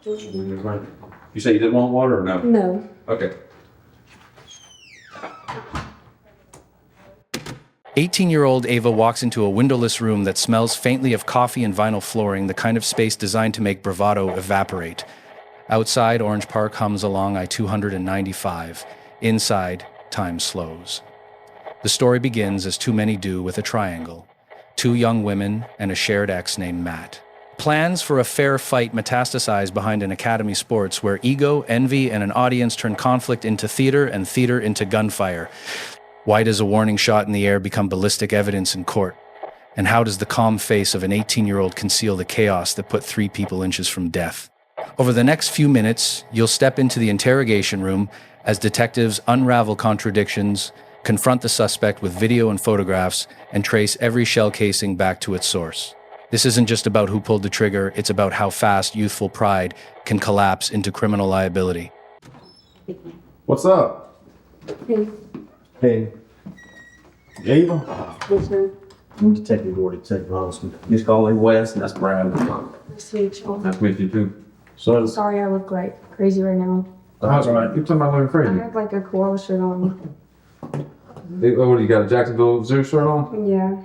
You say you didn't want water or no? No. Okay. 18-year-old Ava walks into a windowless room that smells faintly of coffee and vinyl flooring, the kind of space designed to make bravado evaporate. Outside, Orange Park hums along I-295. Inside, time slows. The story begins, as too many do, with a triangle. 2 young women and a shared ex named Matt. Plans for a fair fight metastasize behind an academy sports where ego, envy, and an audience turn conflict into theater and theater into gunfire. Why does a warning shot in the air become ballistic evidence in court? And how does the calm face of an 18-year-old conceal the chaos that put 3 people inches from death? Over the next few minutes, you'll step into the interrogation room as detectives unravel contradictions, confront the suspect with video and photographs, and trace every shell casing back to its source. This isn't just about who pulled the trigger, it's about how fast youthful pride can collapse into criminal liability. What's up? Hey. Hey, Ava? Yes, sir. I'm Detective Gordy, Detective Holliston. Just call me Wes, and that's Brad. Nice to meet you. Nice to meet you too. So, Sorry I look like crazy right now. How's all right? You're talking about looking I crazy. have like a koala shirt on. Hey, what, you got a Jacksonville Zoo shirt on? Yeah.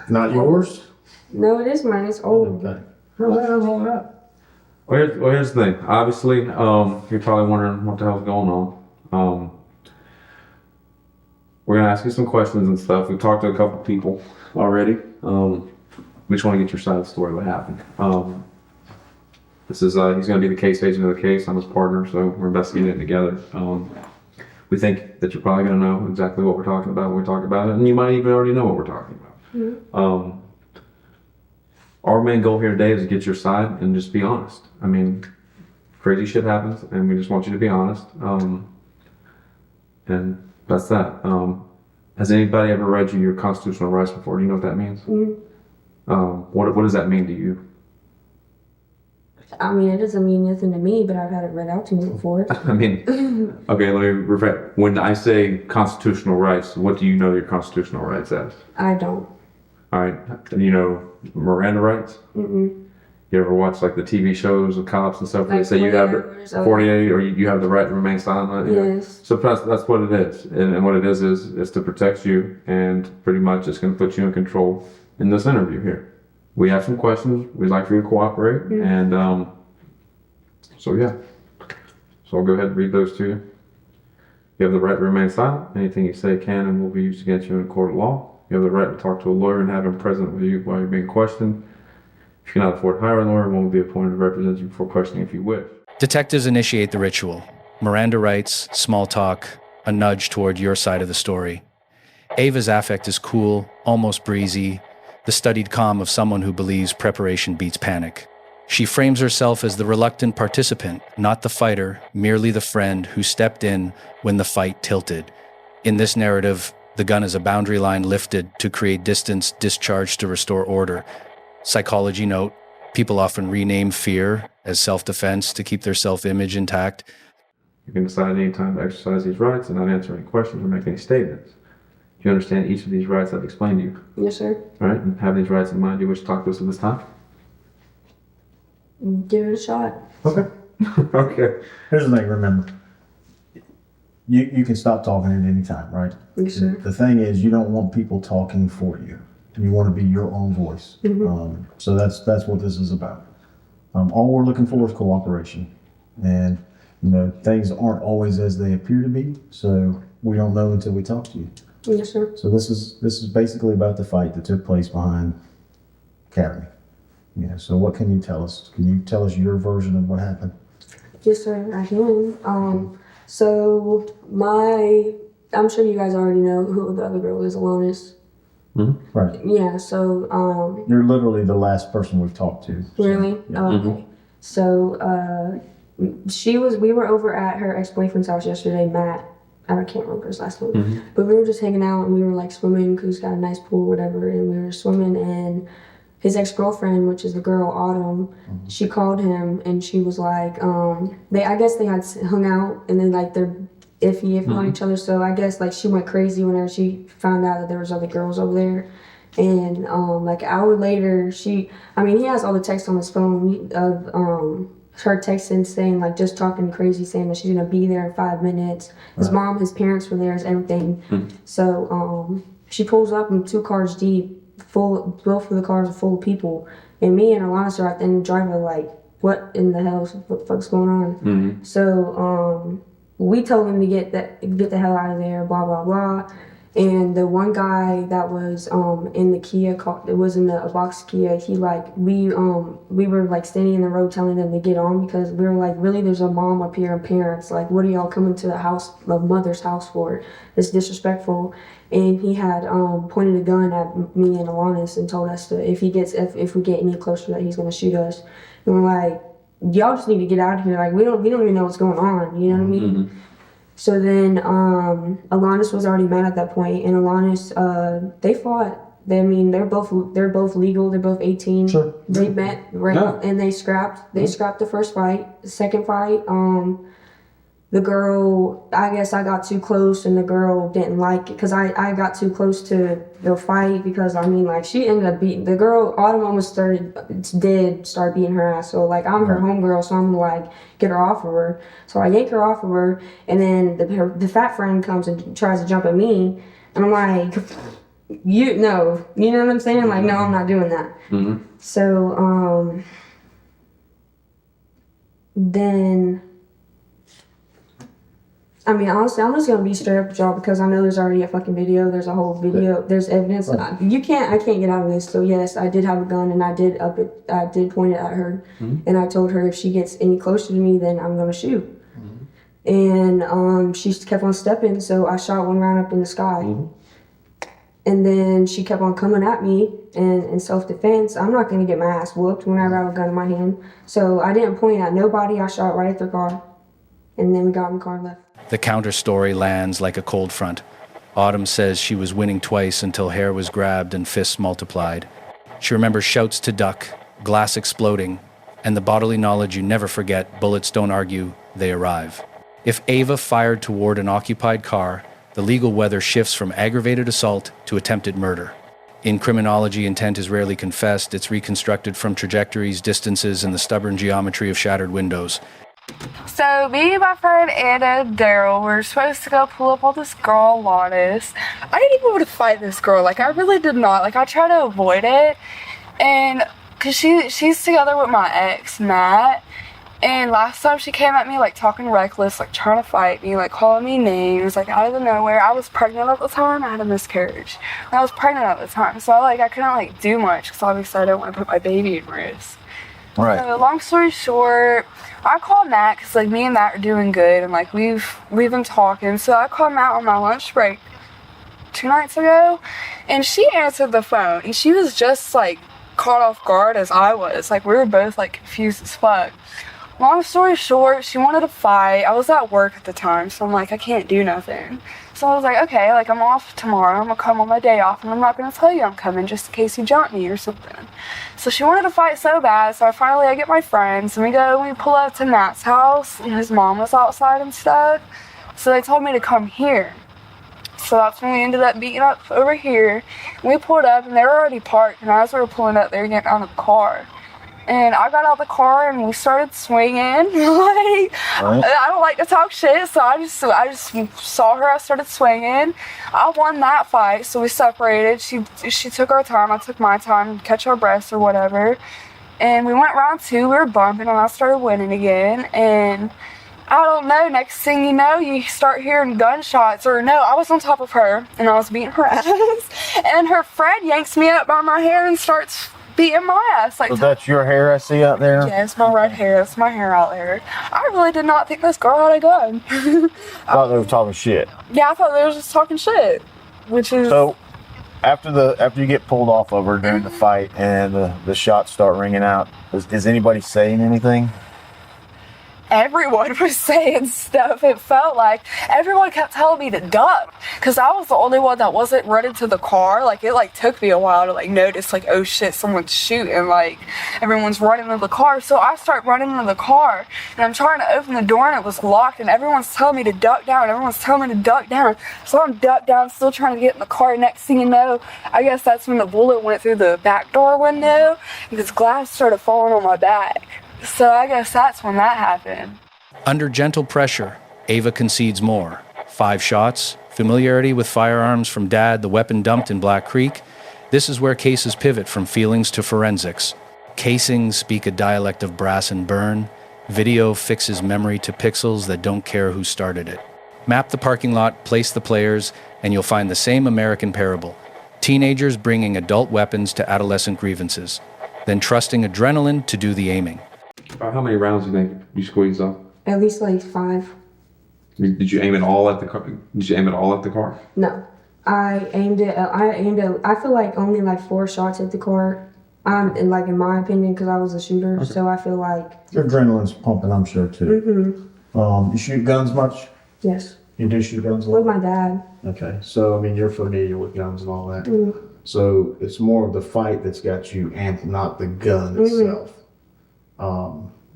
not yours? No, it is mine. It's old. Okay. How the hell's all that? Well, here's the thing. Obviously, you're probably wondering what the hell's going on. We're gonna ask you some questions and stuff. We've talked to a couple people already. We just want to get your side of the story, what happened. This is, he's gonna be the case agent of the case. I'm his partner, so we're investigating it together. We think that you're probably gonna know exactly what we're talking about when we talk about it, and you might even already know what we're talking about. Mm-hmm. Our main goal here today is to get your side and just be honest. I mean, crazy shit happens, and we just want you to be honest. And that's that. Has anybody ever read you your constitutional rights before? Do you know what that means? Mm-hmm. What does that mean to you? I mean, it doesn't mean nothing to me, but I've had it read out to me before. I mean, okay, let me repeat. When I say constitutional rights, what do you know your constitutional rights as? I don't. All right, and you know Miranda rights? Mm-mm. You ever watch like the TV shows of cops and stuff where Like they say you have 48 hours, 48 or you have the right to remain silent? Yes. So that's what it is. And what it is to protect you, and pretty much it's going to put you in control in this interview here. We have some questions. We'd like for you to cooperate. Mm-hmm. And so yeah. So I'll go ahead and read those to you. You have the right to remain silent. Anything you say can and will be used against you in a court of law. You have the right to talk to a lawyer and have him present with you while you're being questioned. If you cannot afford to hire a lawyer, one will be appointed to represent you before questioning if you wish. Detectives initiate the ritual. Miranda writes, small talk, a nudge toward your side of the story. Ava's affect is cool, almost breezy, the studied calm of someone who believes preparation beats panic. She frames herself as the reluctant participant, not the fighter, merely the friend who stepped in when the fight tilted. In this narrative, the gun is a boundary line lifted to create distance, discharged to restore order. Psychology note, people often rename fear as self-defense to keep their self-image intact. You can decide at any time to exercise these rights and not answer any questions or make any statements. Do you understand each of these rights I've explained to you? Yes, sir. All right, and have these rights in mind. Do you wish to talk to us at this time? Give it a shot. Okay. Okay. Here's the thing, remember. You can stop talking at any time, right? Yes, sir. The thing is, you don't want people talking for you. You want to be your own voice. Mm-hmm. So that's what this is about. All we're looking for is cooperation. And, you know, things aren't always as they appear to be. So we don't know until we talk to you. Yes, sir. So this is basically about the fight that took place behind Academy. Yeah. So what can you tell us? Can you tell us your version of what happened? Yes, sir. I can. So I'm sure you guys already know who the other girl is, Alanis. Mm-hmm. Right. Yeah. So You're literally the last person we've talked to. So, really? yeah. Okay. So we were over at her ex-boyfriend's house yesterday, Matt. I can't remember his last name. Mm-hmm. But we were just hanging out and we were like swimming because he's got a nice pool, whatever. And we were swimming and his ex-girlfriend, which is the girl, Autumn, she called him and she was like, I guess they had hung out and then like they're iffy on each other. So I guess like she went crazy whenever she found out that there was other girls over there. And like an hour later, he has all the texts on his phone of her texting saying like just talking crazy, saying that she's gonna be there in 5 minutes. His mom, his parents were there, everything. So she pulls up in 2 cars deep, both of the cars are full of people, and me and Alana are at the end of the driveway like, what in the hell? What the fuck's going on? So we told him to get the hell out of there, blah blah blah. And the one guy that was in the Kia, it was in a box Kia. He like we were like standing in the road telling them to get on because we were like, really, there's a mom up here and parents. Like, what are y'all coming to the house, my mother's house for? It's disrespectful. And he had pointed a gun at me and Alanis and told us to if we get any closer that he's gonna shoot us. And we're like, y'all just need to get out of here. Like we don't even know what's going on. You know what I mean? So then Alanis was already mad at that point, and Alanis they fought. They're both legal. They're both 18. Sure. They met and they scrapped. They scrapped the first fight. The second fight, the girl, I guess I got too close and the girl didn't like it because I got too close to the fight because like she ended up beating the girl. Autumn almost started beating her ass. So like I'm her homegirl, so I'm like get her off of her. So I yank her off of her, and then the fat friend comes and tries to jump at me, and I'm like, you know what I'm saying? Like no, I'm not doing that. So then. Honestly, I'm just gonna be straight up with y'all because I know there's already a fucking video. There's a whole video. There's evidence. I can't get out of this. So yes, I did have a gun and I did point it at her, and I told her if she gets any closer to me, then I'm gonna shoot. And she kept on stepping, so I shot one round up in the sky. And then she kept on coming at me, and in self-defense, I'm not gonna get my ass whooped whenever I have a gun in my hand. So I didn't point at nobody. I shot right at their car, and then we got in the car and left. The counter story lands like a cold front. Autumn says she was winning twice until hair was grabbed and fists multiplied. She remembers shouts to duck, glass exploding, and the bodily knowledge you never forget, bullets don't argue, they arrive. If Ava fired toward an occupied car, the legal weather shifts from aggravated assault to attempted murder. In criminology, intent is rarely confessed. It's reconstructed from trajectories, distances, and the stubborn geometry of shattered windows. So me and my friend Anna and Daryl were supposed to go pull up on this girl, Lonis. I didn't even want to fight this girl. Like, I really did not. Like, I tried to avoid it. And, because she's together with my ex, Matt. And last time she came at me, like, talking reckless, like, trying to fight me, like, calling me names, like, out of the nowhere. I was pregnant at the time. I had a miscarriage. And I was pregnant at the time. So, I couldn't, like, do much because obviously I don't want to put my baby in risk. Right. So, long story short, I called Matt because, like, me and Matt are doing good, and, like, we've been talking. So I called Matt on my lunch break 2 nights ago, and she answered the phone, and she was just, like, caught off guard as I was. Like, we were both, like, confused as fuck. Long story short, she wanted to fight. I was at work at the time, so I'm like, I can't do nothing. So I was like, okay, like, I'm off tomorrow. I'm gonna come on my day off, and I'm not gonna tell you I'm coming just in case you jump me or something. So she wanted to fight so bad, so I get my friends, and we pull up to Matt's house, and his mom was outside and stuff. So they told me to come here. So that's when we ended up beating up over here. We pulled up, and they were already parked, and as we were pulling up, they were getting out of the car. And I got out of the car and we started swinging. I don't like to talk shit, so I just saw her. I started swinging. I won that fight, so we separated. She took her time. I took my time to catch our breaths or whatever. And we went round 2. We were bumping, and I started winning again. And I don't know. Next thing you know, you start hearing gunshots. Or no, I was on top of her and I was beating her ass. And her friend yanks me up by my hair and starts beating my ass. Like, so that's your hair I see out there? Yes, my red hair. That's my hair out there. I really did not think this girl had a gun. I thought they were talking shit. Yeah, I thought they were just talking shit. Which is... So, after you get pulled off of her during the fight and the shots start ringing out, is anybody saying anything? everyone was saying stuff. It felt like everyone kept telling me to duck because I was the only one that wasn't running to the car. Like, it like took me a while to like notice, like, oh shit, someone's shooting, like everyone's running to the car. So I start running to the car and I'm trying to open the door and it was locked and everyone's telling me to duck down. Everyone's telling me to duck down. So I'm ducked down, still trying to get in the car. Next thing you know, I guess that's when the bullet went through the back door window and this glass started falling on my back. So I guess that's when that happened. Under gentle pressure, Ava concedes more. 5 shots, familiarity with firearms from Dad, the weapon dumped in Black Creek. This is where cases pivot from feelings to forensics. Casings speak a dialect of brass and burn. Video fixes memory to pixels that don't care who started it. Map the parking lot, place the players, and you'll find the same American parable. Teenagers bringing adult weapons to adolescent grievances, then trusting adrenaline to do the aiming. How many rounds do you think you squeezed off? At least like 5. Did you aim it all at the car? Did you aim it all at the car? No. I feel like only like 4 shots at the car. Like in my opinion, because I was a shooter, Okay. so I feel like. Your adrenaline's pumping, I'm sure, too. You shoot guns much? Yes. You do shoot guns a With lot? my dad. Okay, so, I mean, you're familiar with guns and all that. Mm-hmm. So it's more of the fight that's got you amped, not the gun itself.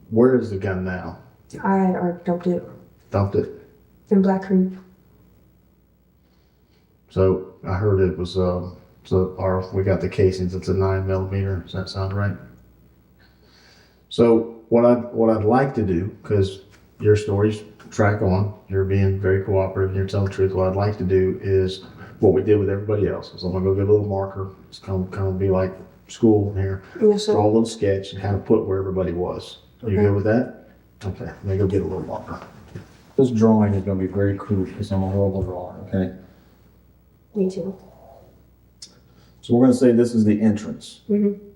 Where is the gun now? I dumped it Dumped it. in Black Creek. So I heard it was, we got the casings, it's a 9mm. Does that sound right? So what I'd like to do, because your stories track on, you're being very cooperative, you're telling the truth. What I'd like to do is what we did with everybody else. So I'm gonna go get a little marker. It's kind of be like school here. Yes, sir. Draw a little sketch and kind of put where everybody was. You Okay. good with that? Okay, let me go get a little marker. This drawing is gonna be very crude because I'm a horrible drawer, okay? Me too. So we're gonna say this is the entrance. Mm-hmm.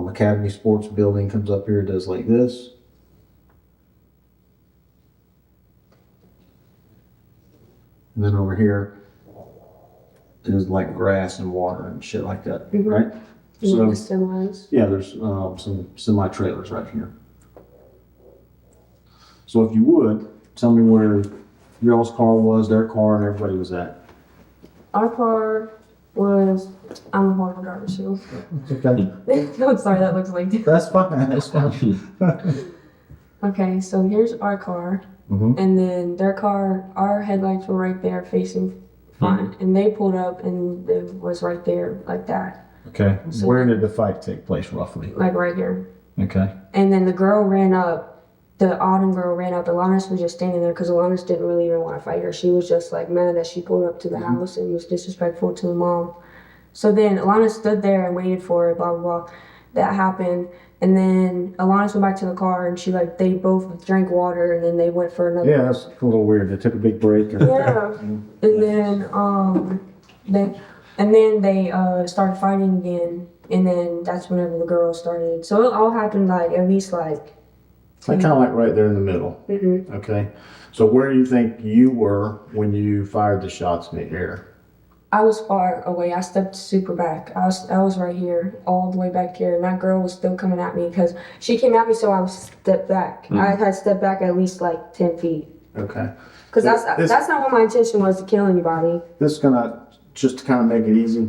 Academy Sports Building comes up here, does like this. And then over here is like grass and water and shit like that, Mhm. right? And So, then the semis. yeah, there's some semi-trailers right here. So if you would, tell me where y'all's car was, their car, and everybody was at. Our car was. I'm a horrible driver too. Okay. I'm sorry, that looks like. That's fine, that's fine. Okay, so here's our car, Mhm. and then their car. Our headlights were right there, facing front, and they pulled up, and it was right there, like that, Okay, So- where did the fight take place roughly? like right here. Okay. And then the girl ran up. The autumn girl ran up. Alanis was just standing there because Alanis didn't really even want to fight her. She was just like mad that she pulled up to the house and was disrespectful to the mom. So then Alanis stood there and waited for it, blah, blah, blah. That happened. And then Alanis went back to the car and they both drank water and then they went for another. Yeah, that's a little weird. They took a big break. Yeah. And then they started fighting again. And then that's whenever the girl started. So it all happened like at least like. Kind of like right there in the middle. Mm-hmm. Okay. So where do you think you were when you fired the shots in the air? I was far away. I stepped super back. I was right here, all the way back here, and that girl was still coming at me because she came at me, so I was stepped back. I had stepped back at least like 10 feet. Okay. Because This- that's not what my intention was, to kill anybody. This is gonna, just to kind of make it easy.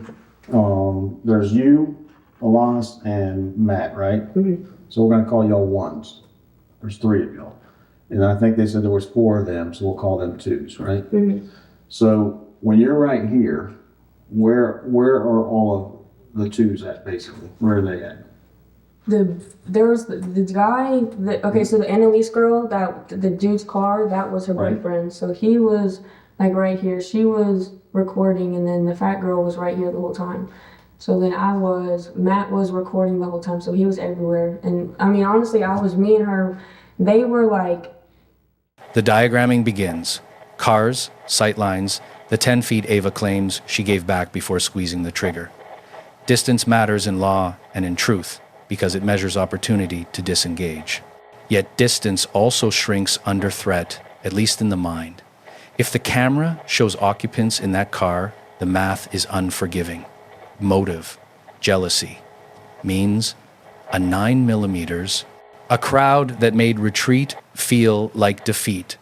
There's you, Alanis, and Matt, right? Mhm. So we're gonna call y'all ones. There's 3 of y'all. And I think they said there was 4 of them, so we'll call them twos, right? Mhm. So when you're right here, where are all of the twos at basically? Where are they at? There was the guy that, okay, so the Annalise girl, that the dude's car, that was her Right. boyfriend. So he was like right here. She was recording, and then the fat girl was right here the whole time. So then Matt was recording the whole time, so he was everywhere. And I mean, honestly, me and her, they were like. The diagramming begins. Cars, sight lines, the 10 feet Ava claims she gave back before squeezing the trigger. Distance matters in law and in truth because it measures opportunity to disengage. Yet distance also shrinks under threat, at least in the mind. If the camera shows occupants in that car, the math is unforgiving. Motive, jealousy, means a 9mm A crowd that made retreat feel like defeat.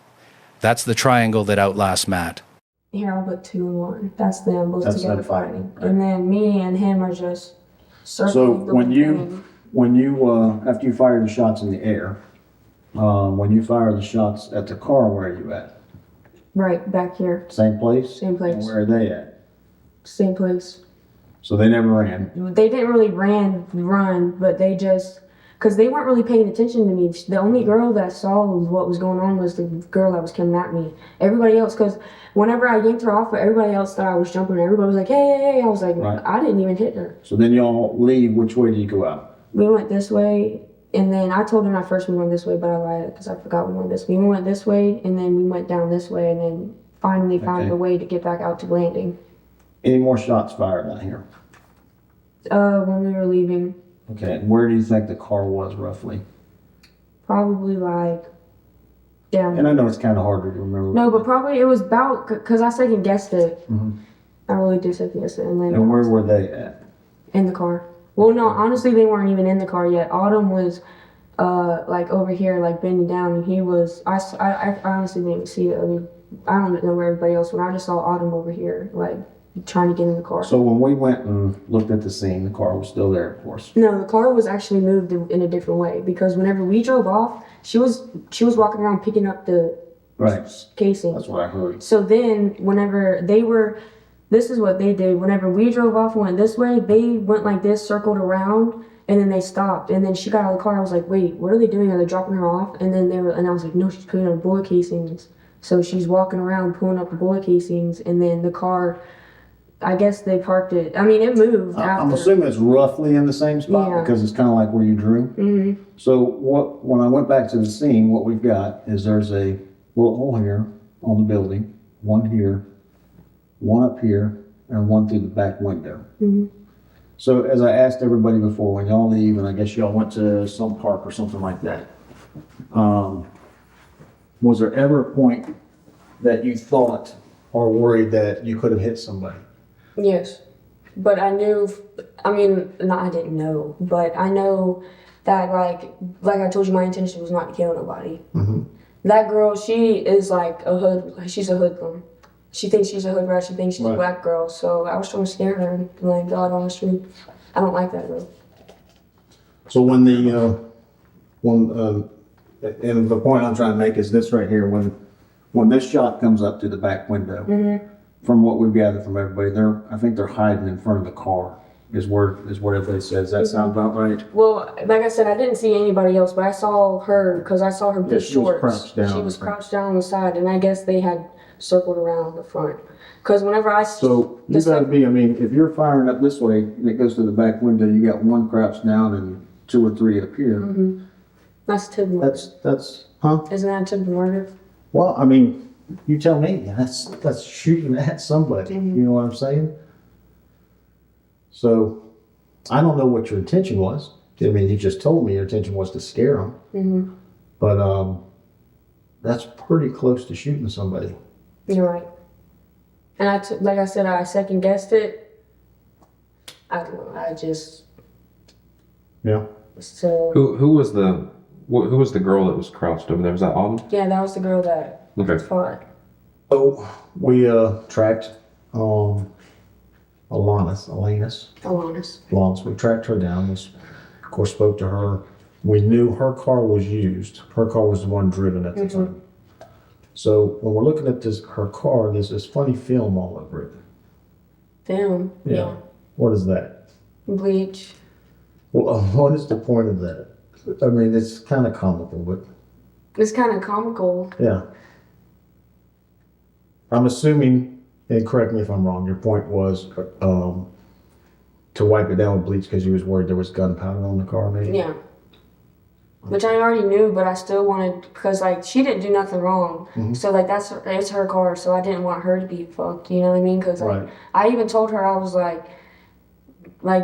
That's the triangle that outlasts Matt. Here, I'll put 2 and 1. That's them both That's together them fighting, right. And then me and him are just So circling the when thing. you after you fire the shots in the air, when you fire the shots at the car, where are you at? Right, back here. Same place? Same place. And where are they at? Same place. So they never ran. They didn't really run, but they just, because they weren't really paying attention to me. The only girl that saw what was going on was the girl that was coming at me. Everybody else, because whenever I yanked her off, everybody else thought I was jumping. Everybody was like, hey, hey, hey. I was like, Right. I didn't even hit her. So then y'all leave. Which way do you go out? We went this way, and then I told him at first we went this way, but I lied because I forgot we went this way. We went this way, and then we went down this way, and then finally found Okay. a way to get back out to landing. Any more shots fired out here? When we were leaving, Okay. And where do you think the car was roughly? probably like down. And I know it's kind of hard to remember. No, but probably it was about, because I second guessed it. Mhm. I really did second guess it. And then And where were they at? in the car. Well, no, honestly, they weren't even in the car yet. Autumn was like over here, like bending down, and he was, I honestly didn't even see it. I mean, I don't know where everybody else went. I just saw Autumn over here, like trying to get in the car. So when we went and looked at the scene, the car was still there, of course. No, the car was actually moved in a different way, because whenever we drove off, she was walking around picking up the Right. casing. That's what I heard. So then, whenever this is what they did. Whenever we drove off and went this way, they went like this, circled around, and then they stopped. And then she got out of the car. I was like, wait, what are they doing? Are they dropping her off? And then I was like, no, she's putting up bullet casings. So she's walking around pulling up the bullet casings, and then the car, I guess they parked it. I mean, it moved after. I'm assuming it's roughly in the same spot Yeah. because it's kind of like where you drew. Hmm. So when I went back to the scene, what we've got is there's a bullet hole here on the building, one here, one up here, and one through the back window. Mhm. So as I asked everybody before, when y'all leave, and I guess y'all went to some park or something like that, was there ever a point that you thought or worried that you could have hit somebody? Yes. But I knew, I mean, no, I didn't know, but I know that, like I told you, my intention was not to kill nobody. Mm-hmm. That girl, she is like she's a hoodlum. She thinks she's a hood rat, she thinks she's Right. a black girl, so I was trying to scare her and like, God, on the street. I don't like that girl. So when and the point I'm trying to make is this right here, when this shot comes up to the back window, from what we've gathered from everybody, I think they're hiding in front of the car, is what everybody says. Does that sound about right? Well, like I said, I didn't see anybody else, but I saw her, because I saw her Yeah, big she was shorts. crouched down. She was crouched down on the side, and I guess they had circled around the front. Because whenever So you gotta be, I mean, if you're firing up this way and it goes to the back window, you got one crouched down and 2 or 3 up here. That's attempted murder. That's, huh? Isn't that attempted murder? Well, I mean, you tell me. That's shooting at somebody. You know what I'm saying? So, I don't know what your intention was. I mean, you just told me your intention was to scare them. Mm-hmm. But that's pretty close to shooting somebody. You're right. And like I said, I second guessed it. I don't know. I just Yeah. so Who was the girl that was crouched over there? Was that Autumn? yeah, that was the girl that Okay. fought. So we tracked Alanis. Alanis. We tracked her down. We, of course, spoke to her. We knew her car was used. Her car was the one driven at the time. So when we're looking at her car, there's this funny film all over it. Film. Yeah. What is that? Bleach. Well, what is the point of that? I mean, it's kind of comical, but It's kind of comical. yeah. I'm assuming, and correct me if I'm wrong, your point was to wipe it down with bleach because you was worried there was gunpowder on the car, maybe? Yeah. Which I already knew, but I still wanted, because like she didn't do nothing wrong. So like it's her car, so I didn't want her to be fucked. You know what I mean? Because like, Right. I even told her, I was like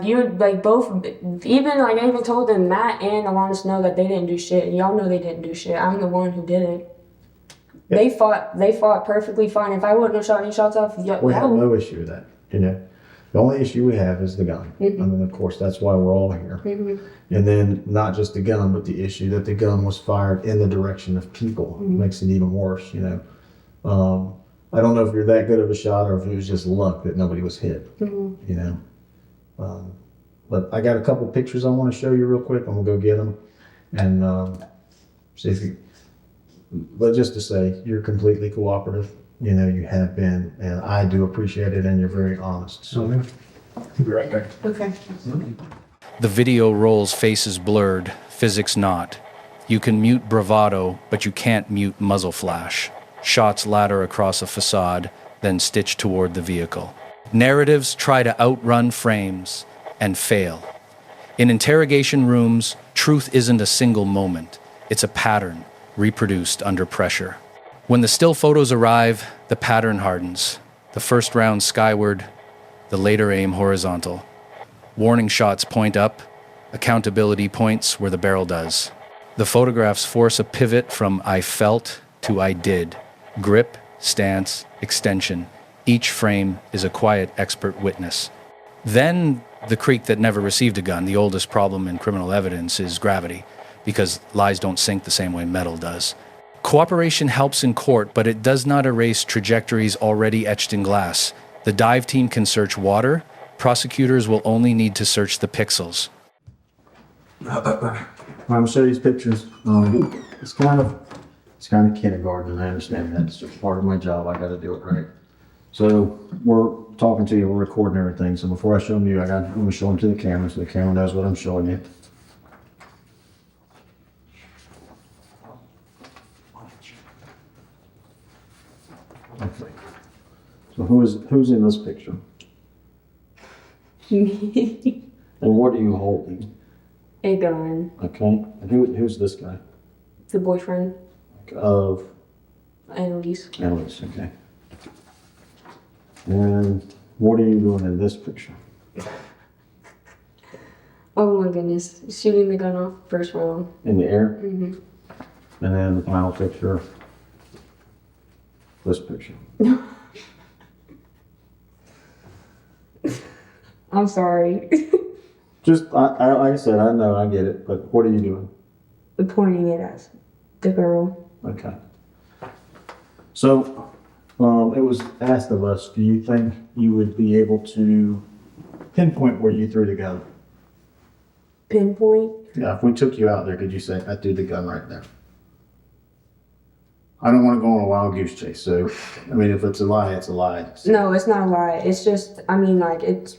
you like both, even like I even told them Matt and Alanis know that they didn't do shit. And y'all know they didn't do shit. I'm the one who did it. Yeah. They fought perfectly fine. If I wouldn't have shot any shots off, We have no issue with that, you know. The only issue we have is the gun. I mean, of course, that's why we're all here. And then not just the gun, but the issue that the gun was fired in the direction of people. Makes it even worse, you know. I don't know if you're that good of a shot or if it was just luck that nobody was hit, you know. But I got a couple pictures I want to show you real quick. I'm gonna go get them and see if you. But just to say, you're completely cooperative. You know, you have been, and I do appreciate it, and you're very honest. So, I'll be right back. Okay. The video rolls faces blurred, physics not. You can mute bravado, but you can't mute muzzle flash. Shots ladder across a facade, then stitch toward the vehicle. Narratives try to outrun frames and fail. In interrogation rooms, truth isn't a single moment. It's a pattern, reproduced under pressure. When the still photos arrive, the pattern hardens. The first round skyward, the later aim horizontal. Warning shots point up, accountability points where the barrel does. The photographs force a pivot from I felt to I did. Grip, stance, extension. Each frame is a quiet expert witness. Then the creek that never received a gun, the oldest problem in criminal evidence, is gravity, because lies don't sink the same way metal does. Cooperation helps in court, but it does not erase trajectories already etched in glass. The dive team can search water. Prosecutors will only need to search the pixels. I'm gonna show you these pictures. It's kind of kindergarten, and I understand that. It's just part of my job. I got to do it right. So we're talking to you, we're recording everything. So before I show them to you, I'm gonna show them to the camera, so the camera knows what I'm showing you. Okay. So who's in this picture? Me. And what are you holding? A gun. Okay. And who's this guy? The boyfriend. Of Annalise. Alice, okay. And what are you doing in this picture? Oh my goodness. Shooting the gun off first round. In the air? And then the final picture, this picture. I'm sorry. Just, I like I said, I know, I get it, but what are you doing? Pointing it at the girl. Okay. So, it was asked of us, do you think you would be able to pinpoint where you threw the gun? Pinpoint? Yeah, if we took you out there, could you say, I threw the gun right there? I don't want to go on a wild goose chase, so, I mean, if it's a lie, it's a lie. No, it's not a lie. It's just, I mean, like, it's,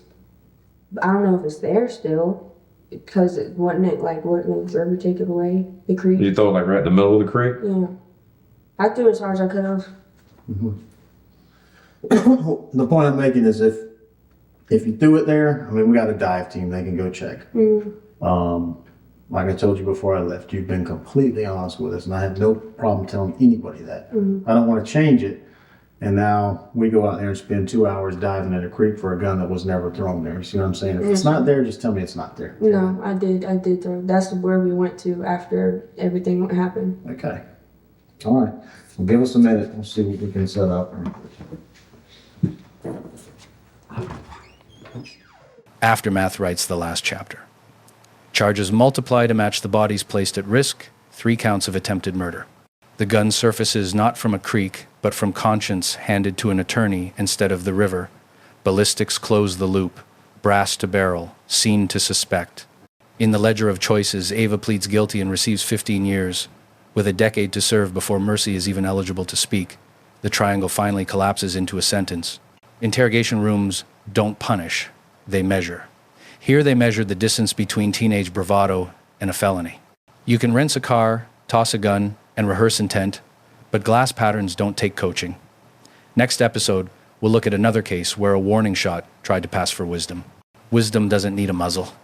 I don't know if it's there still. Because wouldn't the river take it away? The creek? You throw it like right in the middle of the creek? Yeah. I threw as hard as I could have. The point I'm making is if you threw it there, I mean, we got a dive team, they can go check. Like I told you before I left, you've been completely honest with us, and I have no problem telling anybody that. I don't want to change it, and now we go out there and spend 2 hours diving in a creek for a gun that was never thrown there. You see what I'm saying? If it's not there, just tell me it's not there. No, I did throw. That's where we went to after everything happened. Okay. All right. Well, give us a minute. We'll see what we can set up. Aftermath writes the last chapter. Charges multiply to match the bodies placed at risk, 3 counts of attempted murder. The gun surfaces not from a creek, but from conscience handed to an attorney instead of the river. Ballistics close the loop, brass to barrel, scene to suspect. In the ledger of choices, Ava pleads guilty and receives 15 years. With a decade to serve before Mercy is even eligible to speak, the triangle finally collapses into a sentence. Interrogation rooms don't punish, they measure. Here they measured the distance between teenage bravado and a felony. You can rinse a car, toss a gun, and rehearse intent, but glass patterns don't take coaching. Next episode, we'll look at another case where a warning shot tried to pass for wisdom. Wisdom doesn't need a muzzle.